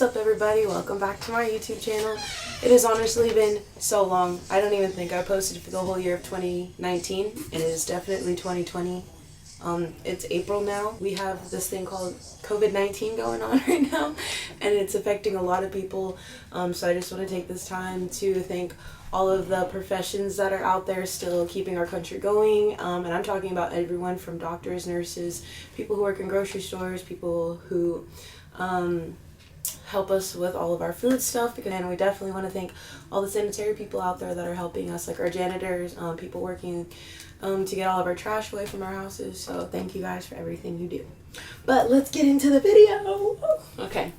What's up, everybody? Welcome back to my YouTube channel. It has honestly been so long. I don't even think I posted for the whole year of 2019, and it is definitely 2020. It's April now. We have this thing called COVID-19 going on right now, and it's affecting a lot of people. So I just want to take this time to thank all of the professions that are out there still keeping our country going. And I'm talking about everyone from doctors, nurses, people who work in grocery stores, people who help us with all of our food stuff, and we definitely want to thank all the sanitary people out there that are helping us, like our janitors, people working to get all of our trash away from our houses. So thank you guys for everything you do. But let's get into the video. Okay,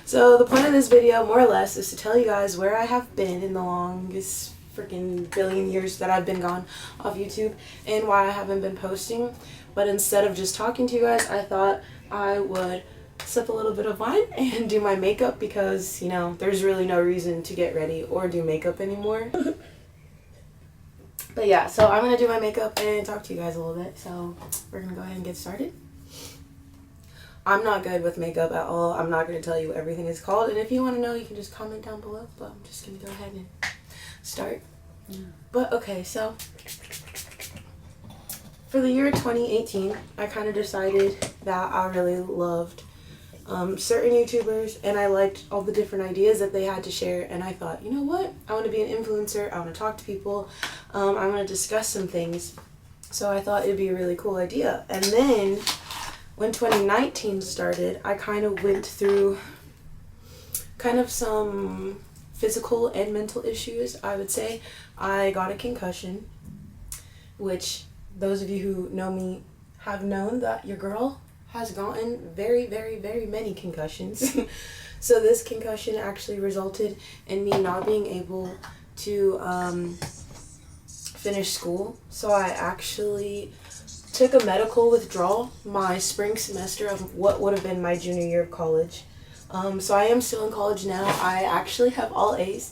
so the point of this video, more or less, is to tell you guys where I have been in the longest freaking billion years that I've been gone off YouTube and why I haven't been posting. But instead of just talking to you guys, I thought I would sip a little bit of wine and do my makeup, because, you know, there's really no reason to get ready or do makeup anymore. But yeah, so I'm gonna do my makeup and talk to you guys a little bit. So we're gonna go ahead and get started. I'm not good with makeup at all. I'm not gonna tell you what everything is called, and if you want to know, you can just comment down below. But I'm just gonna go ahead and start. But okay, so for the year 2018, I kind of decided that I really loved certain YouTubers, and I liked all the different ideas that they had to share, and I thought, you know what, I want to be an influencer, I want to talk to people, I want to discuss some things. So I thought it'd be a really cool idea. And then when 2019 started, I kind of went through kind of some physical and mental issues, I would say. I got a concussion, which those of you who know me have known that your girl has gotten very, very, very many concussions. So this concussion actually resulted in me not being able to finish school. So I actually took a medical withdrawal my spring semester of what would have been my junior year of college. So I am still in college now. I actually have all A's.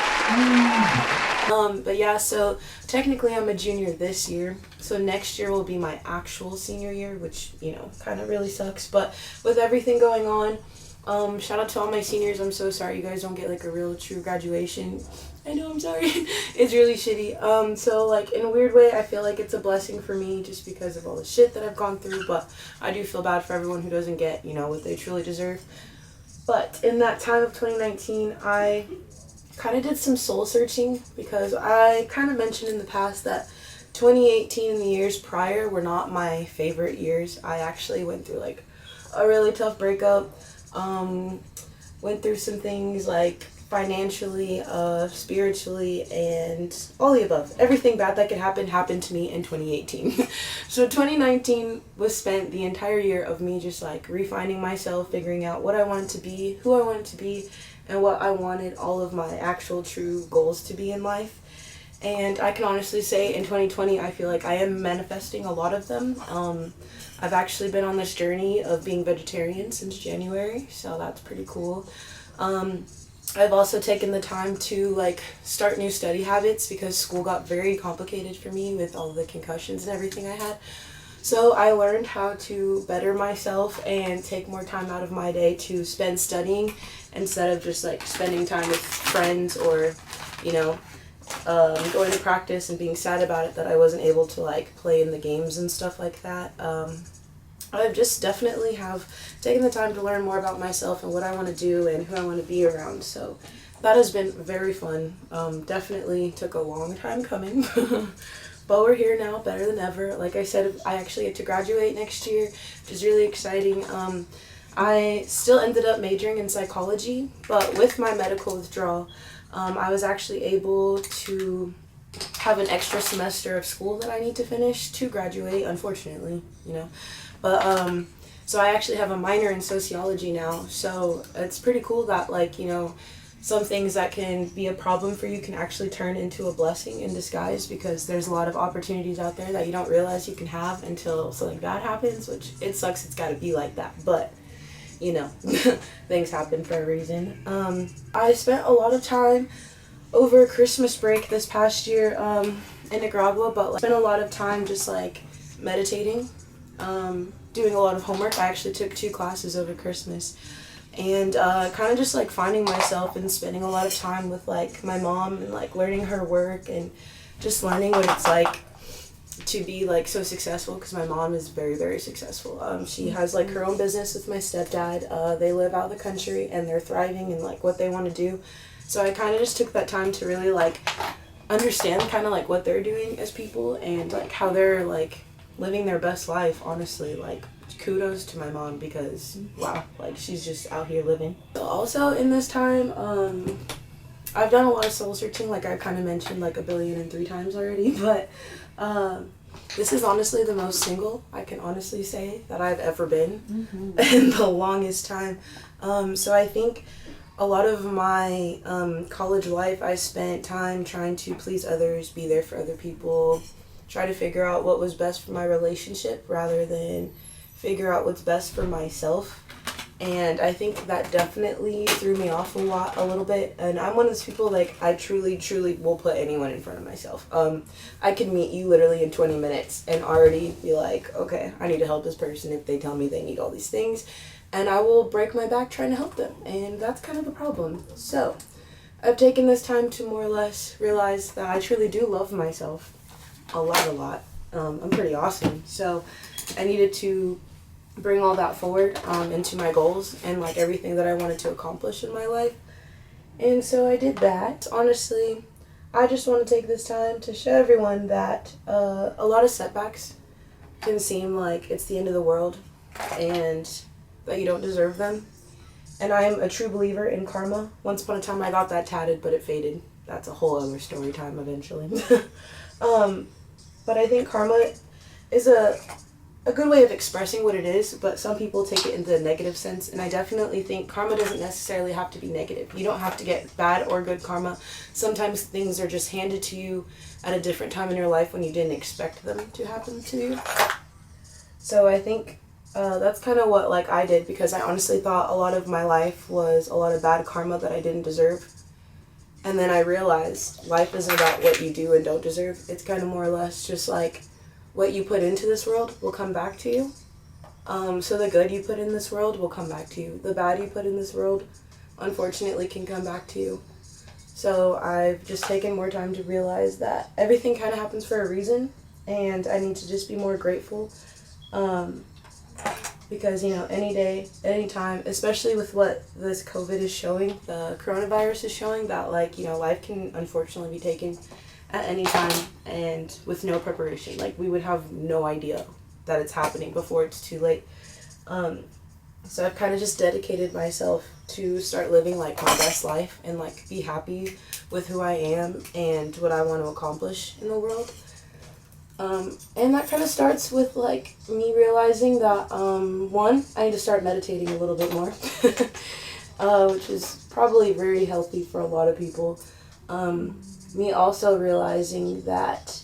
But yeah, so technically I'm a junior this year. So next year will be my actual senior year, which, you know, kind of really sucks. But with everything going on, shout out to all my seniors. I'm so sorry you guys don't get like a real true graduation. I know, I'm sorry. It's really shitty. So like in a weird way, I feel like it's a blessing for me just because of all the shit that I've gone through. But I do feel bad for everyone who doesn't get, you know, what they truly deserve. But in that time of 2019, I kind of did some soul searching, because I kind of mentioned in the past that 2018 and the years prior were not my favorite years. I actually went through like a really tough breakup, went through some things like financially, spiritually, and all the above. Everything bad that could happen happened to me in 2018. So 2019 was spent the entire year of me just like refining myself, figuring out what I wanted to be, who I wanted to be, and what I wanted all of my actual true goals to be in life. And I can honestly say in 2020, I feel like I am manifesting a lot of them. I've actually been on this journey of being vegetarian since January, so that's pretty cool. I've also taken the time to like start new study habits, because school got very complicated for me with all the concussions and everything I had. So I learned how to better myself and take more time out of my day to spend studying, instead of just like spending time with friends or, you know, going to practice and being sad about it that I wasn't able to like play in the games and stuff like that. I've just definitely have taken the time to learn more about myself and what I want to do and who I want to be around. So that has been very fun. Definitely took a long time coming. But we're here now, better than ever. Like I said, I actually get to graduate next year, which is really exciting. I still ended up majoring in psychology, but with my medical withdrawal, I was actually able to have an extra semester of school that I need to finish to graduate, unfortunately, you know. But so I actually have a minor in sociology now, so it's pretty cool that, like, you know, some things that can be a problem for you can actually turn into a blessing in disguise, because there's a lot of opportunities out there that you don't realize you can have until something bad happens, which it sucks, it's got to be like that, but you know, things happen for a reason. I spent a lot of time over Christmas break this past year in Nicaragua, but like, spent a lot of time just like meditating, doing a lot of homework. I actually took 2 classes over Christmas, and kind of just like finding myself and spending a lot of time with like my mom and like learning her work and just learning what it's like to be like so successful, because my mom is very, very successful. She has like her own business with my stepdad. They live out of the country and they're thriving in like what they want to do. So I kind of just took that time to really like understand kind of like what they're doing as people and like how they're like living their best life. Honestly, like kudos to my mom, because wow, like she's just out here living. Also in this time, I've done a lot of soul searching, like I kind of mentioned like 1,000,003 times already, but this is honestly the most single I can honestly say that I've ever been in the longest time. So I think a lot of my college life I spent time trying to please others, be there for other people, try to figure out what was best for my relationship rather than figure out what's best for myself. And I think that definitely threw me off a little bit. And I'm one of those people, like, I truly will put anyone in front of myself. I can meet you literally in 20 minutes and already be like, okay, I need to help this person if they tell me they need all these things. And I will break my back trying to help them. And that's kind of the problem. So I've taken this time to more or less realize that I truly do love myself a lot. I'm pretty awesome. So I needed to bring all that forward into my goals and like everything that I wanted to accomplish in my life. And so I did that. Honestly, I just want to take this time to show everyone that a lot of setbacks can seem like it's the end of the world and that you don't deserve them. And I'm a true believer in karma. Once upon a time I got that tatted, but it faded. That's a whole other story time eventually. But I think karma is a good way of expressing what it is, but some people take it in the negative sense, and I definitely think karma doesn't necessarily have to be negative. You don't have to get bad or good karma. Sometimes things are just handed to you at a different time in your life when you didn't expect them to happen to you. So I think that's kind of what like I did, because I honestly thought a lot of my life was a lot of bad karma that I didn't deserve. And then I realized life isn't about what you do and don't deserve. It's kind of more or less just like what you put into this world will come back to you. So the good you put in this world will come back to you. The bad you put in this world, unfortunately, can come back to you. So I've just taken more time to realize that everything kind of happens for a reason, and I need to just be more grateful. Because, you know, any day, any time, especially with what this COVID is showing, the coronavirus is showing, that, like, you know, life can unfortunately be taken at any time and with no preparation. Like, we would have no idea that it's happening before it's too late. So I've kind of just dedicated myself to start living like my best life and like be happy with who I am and what I want to accomplish in the world. And that kind of starts with like me realizing that one, I need to start meditating a little bit more, which is probably very healthy for a lot of people. Me also realizing that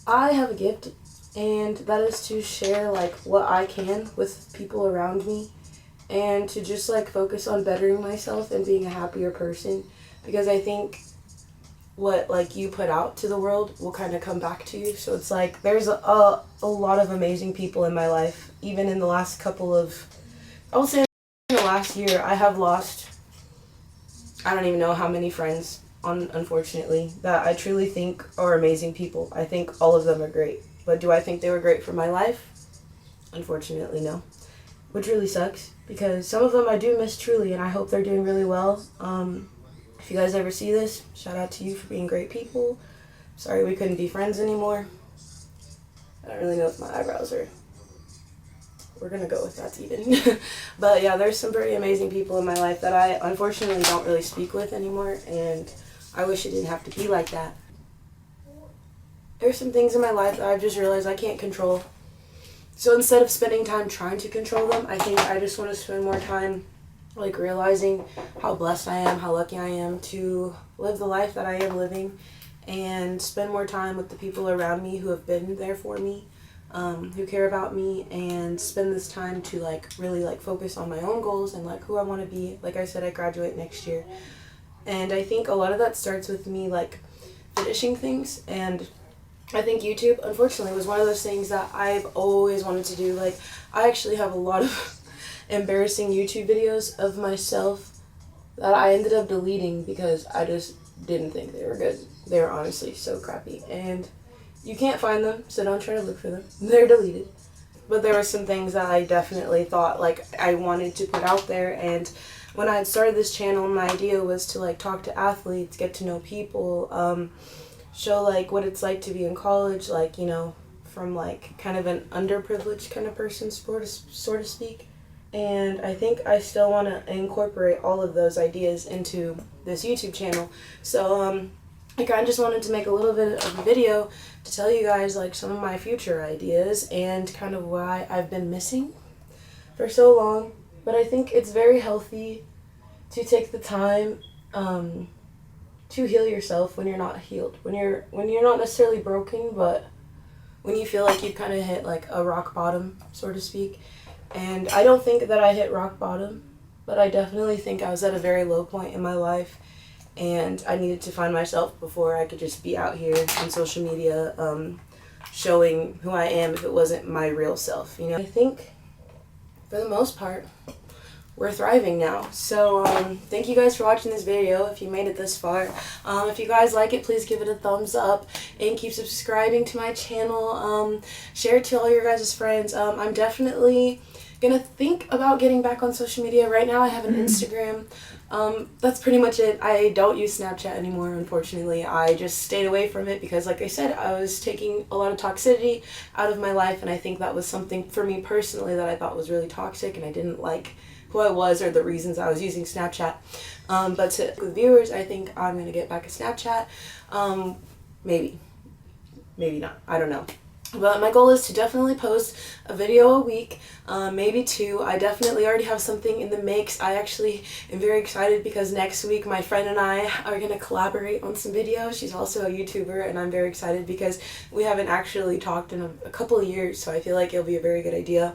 I have a gift, and that is to share like what I can with people around me, and to just like focus on bettering myself and being a happier person, because I think what like you put out to the world will kind of come back to you. So it's like there's a lot of amazing people in my life. Even in the last I will say in the last year, I have lost, I don't even know how many friends, unfortunately, that I truly think are amazing people. I think all of them are great. But do I think they were great for my life? Unfortunately, no. Which really sucks, because some of them I do miss truly, and I hope they're doing really well. If you guys ever see this, shout out to you for being great people. Sorry we couldn't be friends anymore. I don't really know if my eyebrows are... We're gonna go with that's even. But yeah, there's some very amazing people in my life that I unfortunately don't really speak with anymore, and I wish it didn't have to be like that. There's some things in my life that I've just realized I can't control. So instead of spending time trying to control them, I think I just want to spend more time like realizing how blessed I am, how lucky I am to live the life that I am living, and spend more time with the people around me who have been there for me, who care about me, and spend this time to like really like focus on my own goals and like who I want to be. Like I said, I graduate next year, and I think a lot of that starts with me like finishing things. And I think YouTube, unfortunately, was one of those things that I've always wanted to do. Like, I actually have a lot of embarrassing YouTube videos of myself that I ended up deleting because I just didn't think they were good. They were honestly so crappy. And you can't find them, so don't try to look for them. They're deleted. But there were some things that I definitely thought like I wanted to put out there. And when I had started this channel, my idea was to like talk to athletes, get to know people, show like what it's like to be in college, like, you know, from like kind of an underprivileged kind of person, so to speak. And I think I still want to incorporate all of those ideas into this YouTube channel. So I kind of just wanted to make a little bit of a video to tell you guys like some of my future ideas and kind of why I've been missing for so long. But I think it's very healthy to take the time to heal yourself when you're not healed, when you're not necessarily broken, but when you feel like you've kind of hit like a rock bottom, so to speak. And I don't think that I hit rock bottom, but I definitely think I was at a very low point in my life, and I needed to find myself before I could just be out here on social media showing who I am if it wasn't my real self, you know. I think for the most part we're thriving now. So thank you guys for watching this video if you made it this far. If you guys like it, please give it a thumbs up and keep subscribing to my channel. Share it to all your guys' friends. I'm definitely gonna think about getting back on social media. Right now I have an Instagram. That's pretty much it. I don't use Snapchat anymore, unfortunately. I just stayed away from it because, like I said, I was taking a lot of toxicity out of my life, and I think that was something for me personally that I thought was really toxic, and I didn't like who I was or the reasons I was using Snapchat. But to the viewers, I think I'm going to get back at Snapchat. Maybe not. I don't know. But my goal is to definitely post a video a week, maybe 2. I definitely already have something in the makes. I actually am very excited because next week my friend and I are going to collaborate on some videos. She's also a YouTuber, and I'm very excited because we haven't actually talked in a couple of years, so I feel like it'll be a very good idea.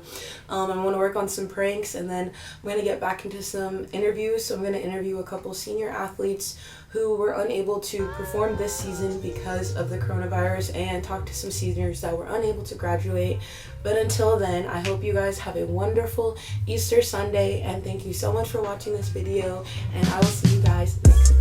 I want to work on some pranks, and then I'm going to get back into some interviews. So I'm going to interview a couple senior athletes who were unable to perform this season because of the coronavirus, and talk to some seniors that were unable to graduate. But until then, I hope you guys have a wonderful Easter Sunday, and thank you so much for watching this video, and I will see you guys next time.